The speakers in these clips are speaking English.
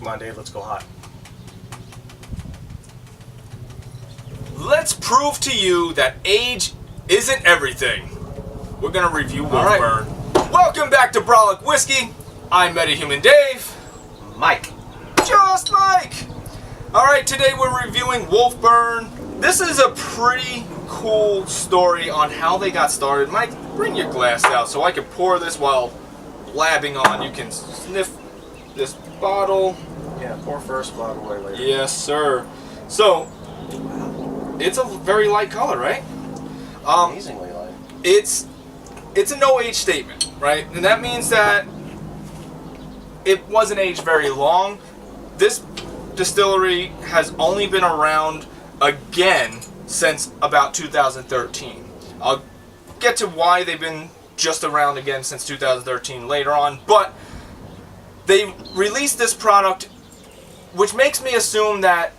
Come on, Dave, let's go hot. Let's prove to you that age isn't everything. We're going to review Wolfburn. Right. Welcome back to Brolic Whiskey. I'm Metahuman Dave. Mike. Just Mike. Alright, today we're reviewing Wolfburn. This is a pretty cool story on how they got started. Mike, bring your glass out so I can pour this while blabbing on. You can sniff this bottle. Yeah, pour first, blab away later. Yes, sir. So, it's a very light color, right? Amazingly light. It's a no age statement, right? And that means that it wasn't aged very long. This distillery has only been around again since about 2013. I'll get to why they've been just around again since 2013 later on, but they released this product, which makes me assume that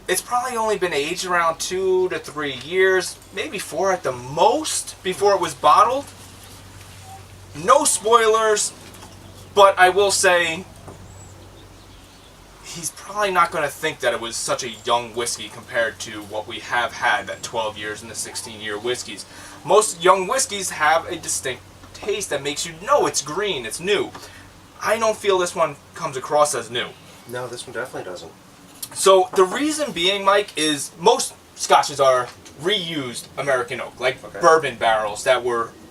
it's probably only been aged around 2 to 3 years, maybe 4 at the most, before it was bottled. No spoilers, but I will say he's probably not going to think that it was such a young whiskey compared to what we have had, that 12 years and the 16-year whiskeys. Most young whiskeys have a distinct taste that makes you know it's green, it's new. I don't feel this one comes across as new. No, this one definitely doesn't. So the reason being, Mike, is most Scotches are reused American oak, like bourbon barrels that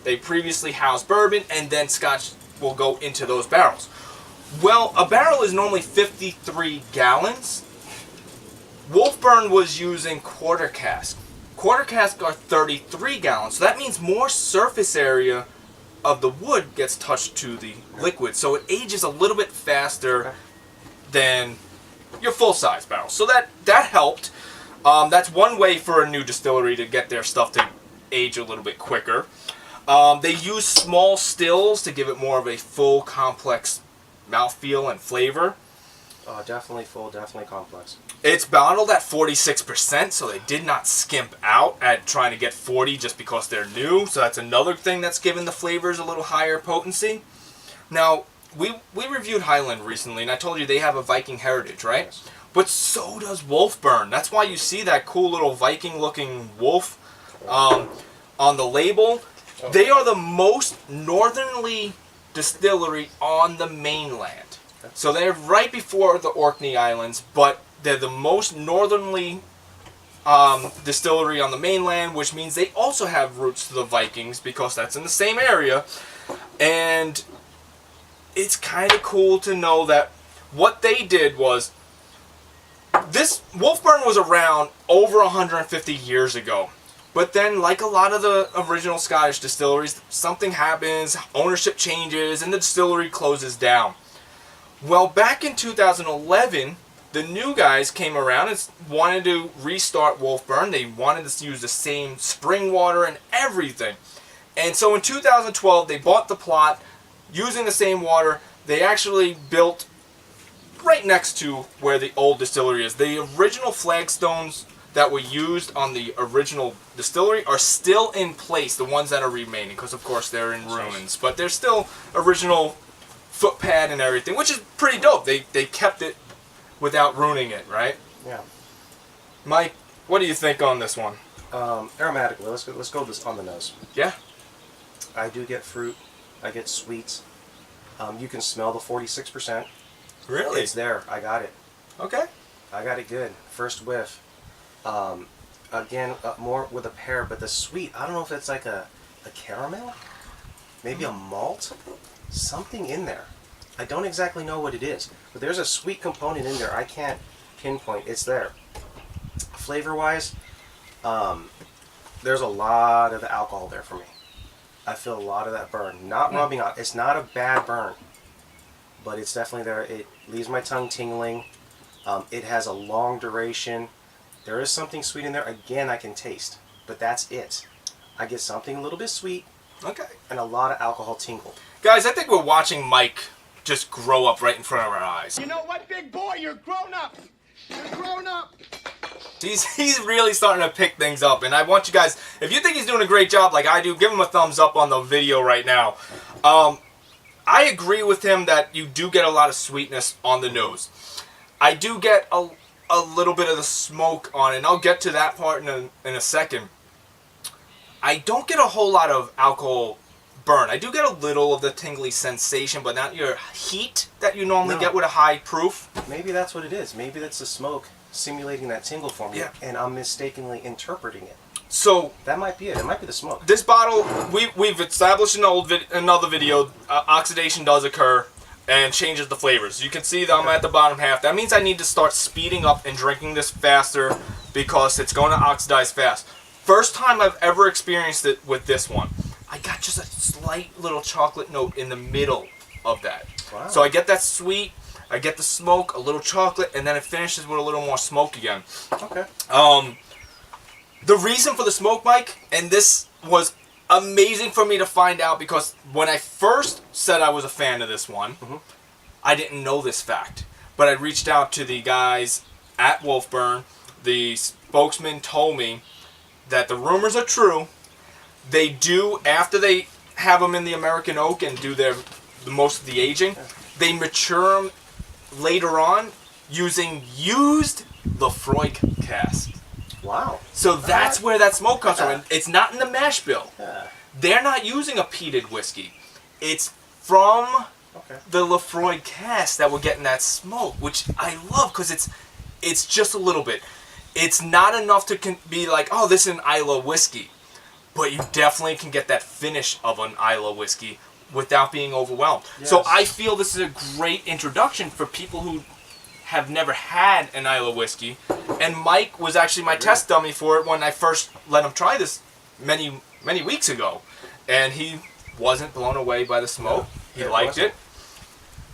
they previously housed bourbon, and then Scotch will go into those barrels. Well, a barrel is normally 53 gallons. Wolfburn was using quarter cask. Quarter casks are 33 gallons, so that means more surface area of the wood gets touched to the liquid, so it ages a little bit faster than your full-size barrel. So that helped. That's one way for a new distillery to get their stuff to age a little bit quicker. They use small stills to give it more of a full, complex mouthfeel and flavor. Definitely full, definitely complex. It's bottled at 46%, so they did not skimp out at trying to get 40 just because they're new. So that's another thing that's given the flavors a little higher potency. Now, we reviewed Highland recently, and I told you they have a Viking heritage, right? Yes. But so does Wolfburn. That's why you see that cool little Viking-looking wolf on the label. Oh. They are the most northerly distillery on the mainland. So they're right before the Orkney Islands, but they're the most northerly distillery on the mainland, which means they also have roots to the Vikings because that's in the same area. And it's kind of cool to know that what they did was, this Wolfburn was around over 150 years ago. But then, like a lot of the original Scottish distilleries, something happens, ownership changes, and the distillery closes down. Well, back in 2011, the new guys came around and wanted to restart Wolfburn. They wanted to use the same spring water and everything. And so in 2012, they bought the plot using the same water. They actually built right next to where the old distillery is. The original flagstones that were used on the original distillery are still in place, the ones that are remaining, because of course they're in ruins, but they're still original footpad and everything, which is pretty dope. They kept it without ruining it, right? Yeah. Mike, what do you think on this one? Aromatically, let's go this on the nose. Yeah. I do get fruit. I get sweets. You can smell the 46%. Really? It's there. I got it. Okay. I got it good. First whiff. Again, more with a pear, but the sweet, I don't know if it's like a caramel, maybe a malt, something in there. I don't exactly know what it is, but there's a sweet component in there. I can't pinpoint. It's there. Flavor-wise, there's a lot of alcohol there for me. I feel a lot of that burn. Not rubbing on. It's not a bad burn, but it's definitely there. It leaves my tongue tingling. It has a long duration. There is something sweet in there. Again, I can taste, but that's it. I get something a little bit sweet. Okay. And a lot of alcohol tingle. Guys, I think we're watching Mike just grow up right in front of our eyes. You know what, big boy? You're grown up. You're grown up. He's really starting to pick things up, and I want you guys, if you think he's doing a great job like I do, give him a thumbs up on the video right now. I agree with him that you do get a lot of sweetness on the nose. I do get a little bit of the smoke on it, and I'll get to that part in a second. I don't get a whole lot of alcohol burn. I do get a little of the tingly sensation, but not your heat that you normally get with a high proof. Maybe that's what it is. Maybe that's the smoke simulating that tingle for me, and I'm mistakenly interpreting it. So that might be it. It might be the smoke. This bottle, we've established in another video, oxidation does occur and changes the flavors. You can see that I'm at the bottom half. That means I need to start speeding up and drinking this faster because it's going to oxidize fast. First time I've ever experienced it with this one. I got just a slight little chocolate note in the middle of that. Wow. So I get that sweet, I get the smoke, a little chocolate, and then it finishes with a little more smoke again. Okay. The reason for the smoke, Mike, and this was amazing for me to find out because when I first said I was a fan of this one, I didn't know this fact. But I reached out to the guys at Wolfburn. The spokesman told me that the rumors are true. They do, after they have them in the American oak and do most of the aging, they mature them later on using used Laphroaig casks. Wow. So that's where that smoke comes from. It's not in the mash bill. Yeah. They're not using a peated whiskey. It's from the Laphroaig cask that we're getting that smoke, which I love because it's just a little bit. It's not enough to be like, oh, this is an Islay whiskey. But you definitely can get that finish of an Islay whiskey without being overwhelmed. Yes. So I feel this is a great introduction for people who have never had an Islay whiskey. And Mike was actually my test dummy for it when I first let him try this many weeks ago. And he wasn't blown away by the smoke. He liked it.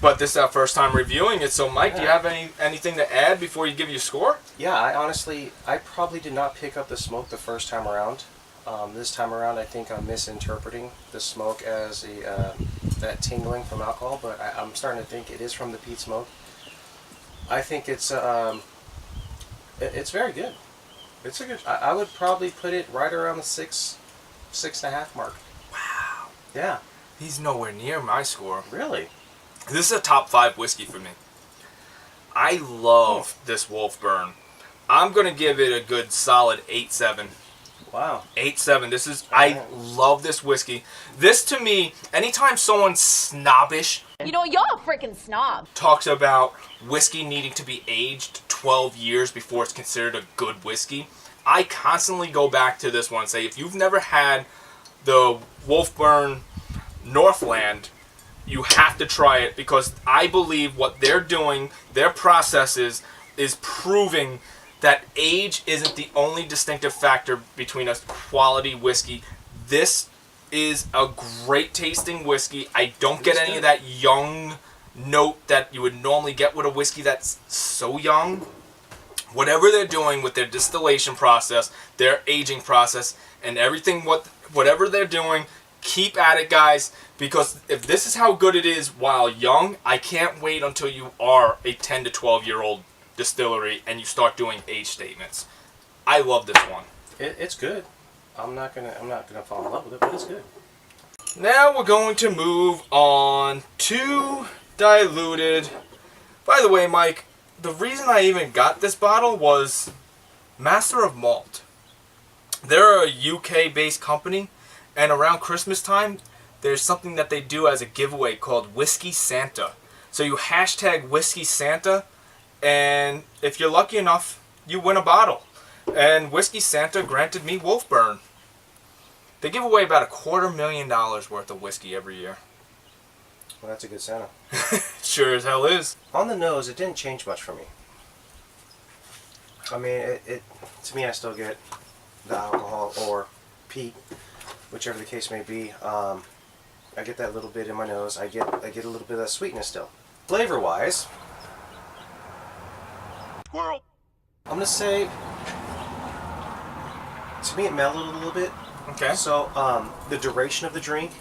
But this is our first time reviewing it. So Mike, do you have anything to add before you give your score? Yeah, I probably did not pick up the smoke the first time around. This time around, I think I'm misinterpreting the smoke as that tingling from alcohol, but I'm starting to think it is from the peat smoke. I think it's very good. It's a good. I would probably put it right around the 6.5 mark. Wow. Yeah. He's nowhere near my score. Really? This is a top 5 whiskey for me. I love this Wolfburn. I'm gonna give it a good solid 8.7. Wow. 8.7. This is, I love this whiskey. This to me, anytime someone's snobbish, you know, you're a freaking snob, talks about whiskey needing to be aged 12 years before it's considered a good whiskey, I constantly go back to this one and say, if you've never had the Wolfburn Northland, you have to try it because I believe what they're doing, their processes, is proving that age isn't the only distinctive factor between a quality whiskey. This is a great tasting whiskey. I don't get any of that young note that you would normally get with a whiskey that's so young. Whatever they're doing with their distillation process, their aging process, and everything, whatever they're doing, keep at it, guys, because if this is how good it is while young, I can't wait until you are a 10 to 12-year-old distillery and you start doing age statements. I love this one. It's good. I'm not gonna fall in love with it, but it's good. Now we're going to move on to diluted. By the way, Mike, the reason I even got this bottle was Master of Malt. They're a UK-based company, and around Christmas time, there's something that they do as a giveaway called Whiskey Santa. So you hashtag Whiskey Santa, and if you're lucky enough, you win a bottle. And Whiskey Santa granted me Wolfburn. They give away about $250,000 worth of whiskey every year. Well, that's a good Santa. Sure as hell is. On the nose, it didn't change much for me. I mean, to me, I still get the alcohol or peat, whichever the case may be. I get that little bit in my nose. I get a little bit of that sweetness still. Flavor-wise, Squirrel. I'm gonna say, to me, it mellowed a little bit. Okay. So, the duration of the drink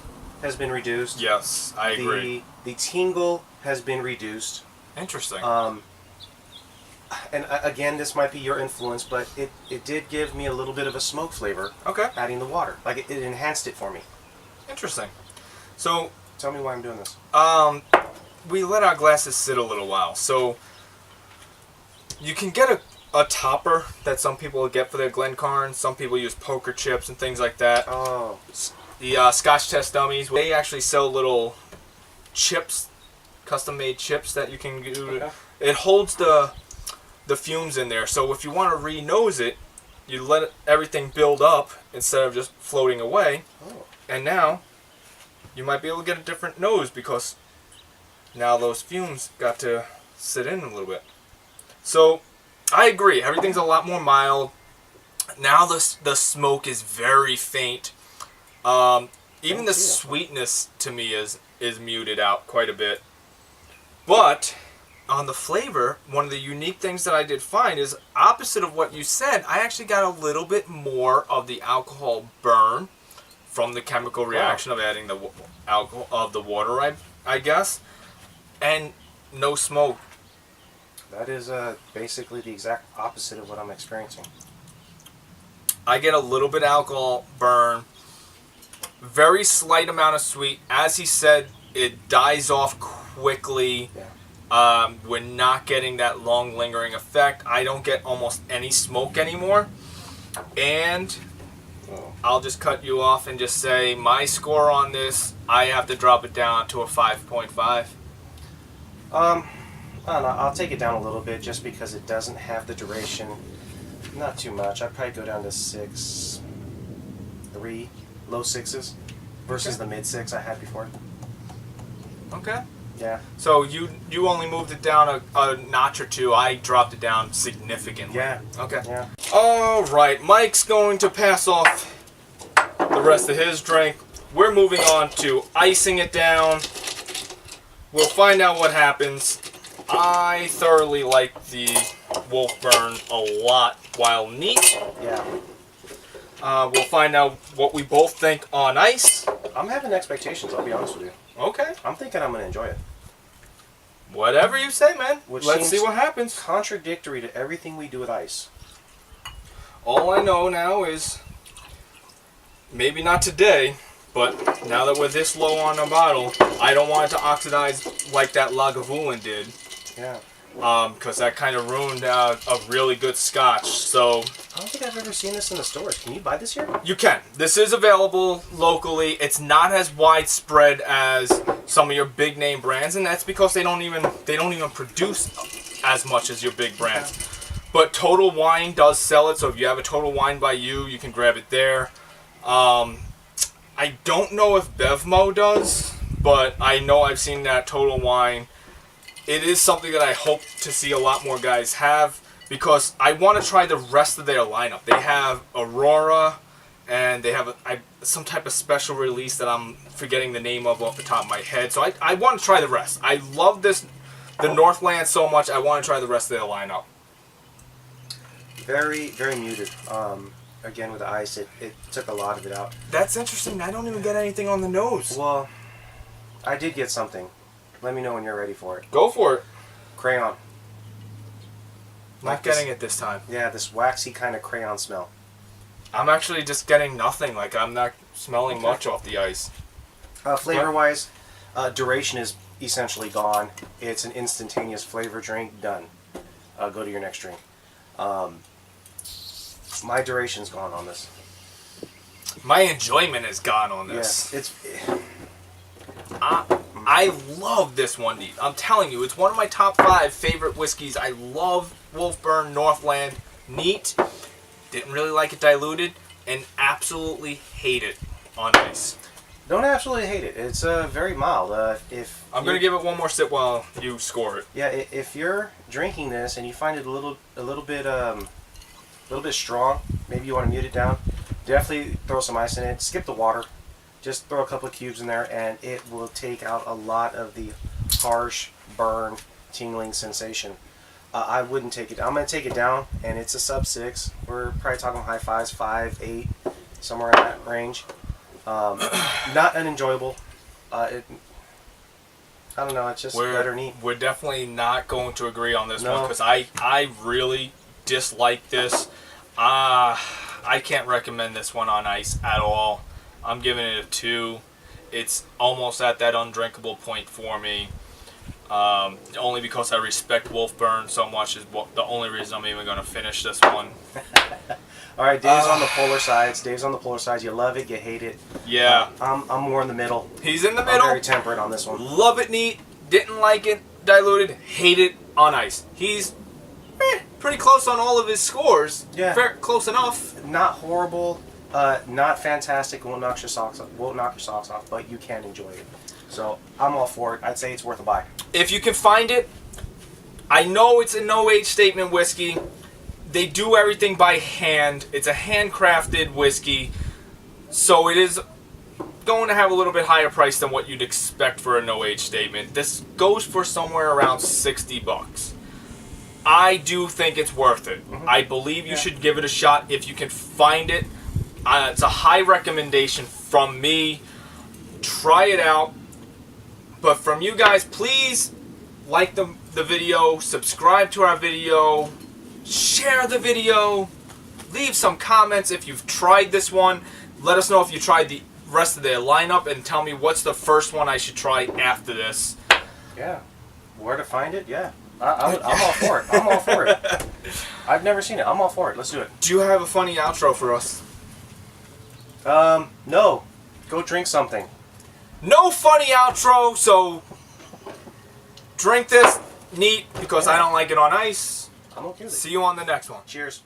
has been reduced. Yes, I agree. The tingle has been reduced. Interesting. And again, this might be your influence, but it did give me a little bit of a smoke flavor. Okay. Adding the water, like it enhanced it for me. Interesting. So Tell me why I'm doing this. We let our glasses sit a little while, so you can get a topper that some people get for their Glencairn. Some people use poker chips and things like that. Oh. The Scotch test dummies, they actually sell little chips, custom-made chips that you can do. Okay. It holds the fumes in there, so if you want to re-nose it, you let everything build up instead of just floating away. Oh. And now you might be able to get a different nose because now those fumes got to sit in a little bit. So I agree, everything's a lot more mild. Now the smoke is very faint. Even the sweetness to me is muted out quite a bit. But on the flavor, one of the unique things that I did find is opposite of what you said. I actually got a little bit more of the alcohol burn from the chemical reaction of adding the alcohol of the water, I guess, and no smoke. That is basically the exact opposite of what I'm experiencing. I get a little bit alcohol burn, very slight amount of sweet. As he said, it dies off quickly. Yeah. We're not getting that long lingering effect. I don't get almost any smoke anymore. And I'll just cut you off and just say my score on this, I have to drop it down to a 5.5. I don't know, I'll take it down a little bit just because it doesn't have the duration. Not too much. I'd probably go down to 6, 3, low 6s versus the mid 6 I had before. Okay. Yeah. So you only moved it down a notch or two. I dropped it down significantly. Yeah. Okay. Yeah. All right. Mike's going to pass off the rest of his drink. We're moving on to icing it down. We'll find out what happens. I thoroughly like the Wolfburn a lot while neat. Yeah. We'll find out what we both think on ice. I'm having expectations, I'll be honest with you. Okay. I'm thinking I'm going to enjoy it. Whatever you say, man. Which Let's see seems what happens. Contradictory to everything we do with ice. All I know now is, maybe not today, but now that we're this low on a bottle, I don't want it to oxidize like that Lagavulin did. Yeah. Because that kind of ruined a really good Scotch. So I don't think I've ever seen this in the stores. Can you buy this here? you can. This is available locally. It's not as widespread as some of your big name brands, and that's because they don't even produce as much as your big brands. But Total Wine does sell it, so if you have a Total Wine by you can grab it there. I don't know if Bevmo does, but I know I've seen that Total Wine. It is something that I hope to see a lot more guys have because I want to try the rest of their lineup. They have Aurora, and they have some type of special release that I'm forgetting the name of off the top of my head. So I want to try the rest. I love the Northland so much, I want to try the rest of their lineup. Very, very muted. Again, with the ice, it took a lot of it out. That's interesting. I don't even get anything on the nose. Well, I did get something. Let me know when you're ready for it. Go for it. Crayon. Not getting it this time. Yeah, this waxy kind of crayon smell. I'm actually just getting nothing. Like, I'm not smelling much off the ice. Flavor-wise, duration is essentially gone. It's an instantaneous flavor drink. Done. Go to your next drink. My duration's gone on this. My enjoyment is gone on this. Yeah, it's... I love this one, dude. I'm telling you, it's one of my top 5 favorite whiskeys. I love Wolfburn Northland. Neat. Didn't really like it diluted, and absolutely hate it on ice. Don't absolutely hate it. It's very mild. I'm gonna give it one more sip while you score it. Yeah, if you're drinking this and you find it a little bit strong, maybe you want to mute it down. Definitely throw some ice in it. Skip the water. Just throw a couple of cubes in there, and it will take out a lot of the harsh burn, tingling sensation. I wouldn't take it. I'm gonna take it down, and it's a sub 6. We're probably talking high 5s, 5, 8, somewhere in that range. Not unenjoyable. I don't know. It's just better neat. We're definitely not going to agree on this No. one because I really dislike this. I can't recommend this one on ice at all. I'm giving it a 2. it's almost at that undrinkable point for me. Only because I respect Wolfburn so much is the only reason I'm even going to finish this one. All right, Dave's on the polar sides. Dave's on the polar sides. You love it, you hate it. Yeah. I'm more in the middle. He's in the I'm middle. very temperate on this one. Love it neat. Didn't like it diluted. Hate it on ice. He's pretty close on all of his scores. Yeah. Close enough. Not horrible. Not fantastic. Won't knock your socks off. Won't knock your socks off, but you can enjoy it. So I'm all for it. I'd say it's worth a buy. If you can find it, I know it's a no-age statement whiskey. They do everything by hand. It's a handcrafted whiskey, so it is going to have a little bit higher price than what you'd expect for a no-age statement. This goes for somewhere around $60. I do think it's worth it. I believe you should give it a shot if you can find it. It's a high recommendation from me. Try it out. But from you guys, please like the video, subscribe to our video, share the video, leave some comments if you've tried this one. Let us know if you tried the rest of the lineup and tell me what's the first one I should try after this. Yeah. Where to find it? Yeah. I'm all for it. I'm all for it. I've never seen it. I'm all for it. Let's do it. Do you have a funny outro for us? No. Go drink something. No funny outro, so drink this neat because I don't like it on ice. I'm okay with it. See you on the next one. Cheers.